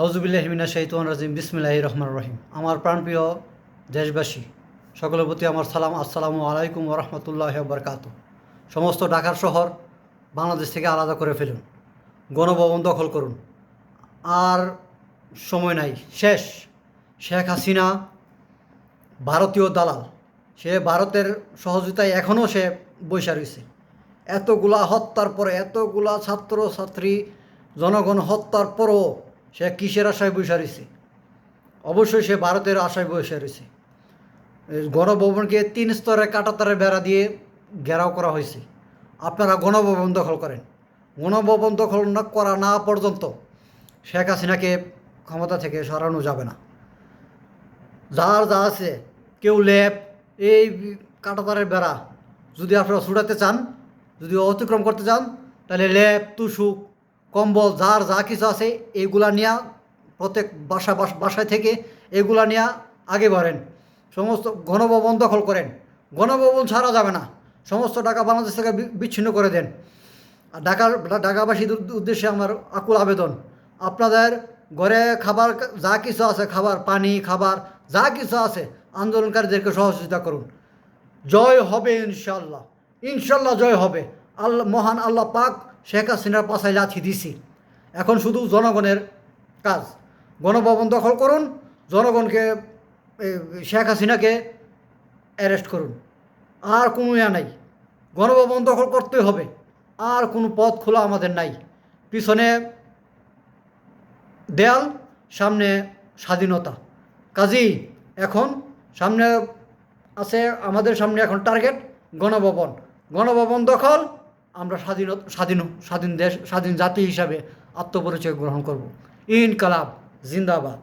আউযুবিল্লাহি মিনাশ শাইতানির রাজিম বিসমিল্লাহির রহমানির রহিম। আমার প্রাণপ্রিয় দেশবাসী, সকলের প্রতি আমার সালাম। আসসালামু আলাইকুম ওয়া রাহমাতুল্লাহি ওয়া বারাকাতুহু। সমস্ত ঢাকার শহর বাংলাদেশ থেকে আলাদা করে ফেলুন, গণভবন দখল করুন। আর সময় নাই, শেষ। শেখ হাসিনা ভারতীয় দালাল, সে ভারতের সহযোগিতায় এখনও সে বৈশা রয়েছে। এতগুলা হত্যার পরে, এতগুলা ছাত্র ছাত্রী জনগণ হত্যার পরও সে কিসের আশায় বৈশা রয়েছে? অবশ্যই সে ভারতের আশায় বৈশা রয়েছে। গণভবনকে 3 স্তরে কাঁটাতারের বেড়া দিয়ে ঘেরাও করা হয়েছে। আপনারা গণভবন দখল করেন। গণভবন দখল না করা না পর্যন্ত শেখ হাসিনাকে ক্ষমতা থেকে সরানো যাবে না। যার যা আছে, কেউ ল্যাব, এই কাঁটাতারের বেড়া যদি আপনারা ছুটাতে চান, যদি অতিক্রম করতে চান, তাহলে ল্যাব, তুষুক, কম্বল, যার যা কিছু আছে এইগুলা নিয়ে প্রত্যেক বাসায় থেকে এগুলা নিয়ে আগে বাড়েন। সমস্ত গণভবন দখল করেন। গণভবন ছাড়া যাবে না। সমস্ত টাকা বাংলাদেশ থেকে বিচ্ছিন্ন করে দেন। আর ঢাকাবাসীর উদ্দেশ্যে আমার আকুল আবেদন, আপনাদের ঘরে খাবার যা কিছু আছে, খাবার, পানি, খাবার যা কিছু আছে, আন্দোলনকারীদেরকে সহযোগিতা করুন। জয় হবে ইনশাল্লাহ, ইনশাল্লাহ জয় হবে। আল্লাহ, মহান আল্লাহ পাক শেখ হাসিনার পাশায় লাথি দিছি। এখন শুধু জনগণের কাজ। গণভবন দখল করুন, জনগণকে, শেখ হাসিনাকে অ্যারেস্ট করুন। আর কোনো নাই। গণভবন দখল করতে হবে, আর কোনো পথ খোলা আমাদের নাই। পিছনে দেয়াল, সামনে স্বাধীনতা। কাজেই এখন সামনে আছে, আমাদের সামনে এখন টার্গেট গণভবন। গণভবন দখল, আমরা স্বাধীন দেশ, স্বাধীন জাতি হিসাবে আত্মপরিচয় গ্রহণ করব। ইনকালাব জিন্দাবাদ।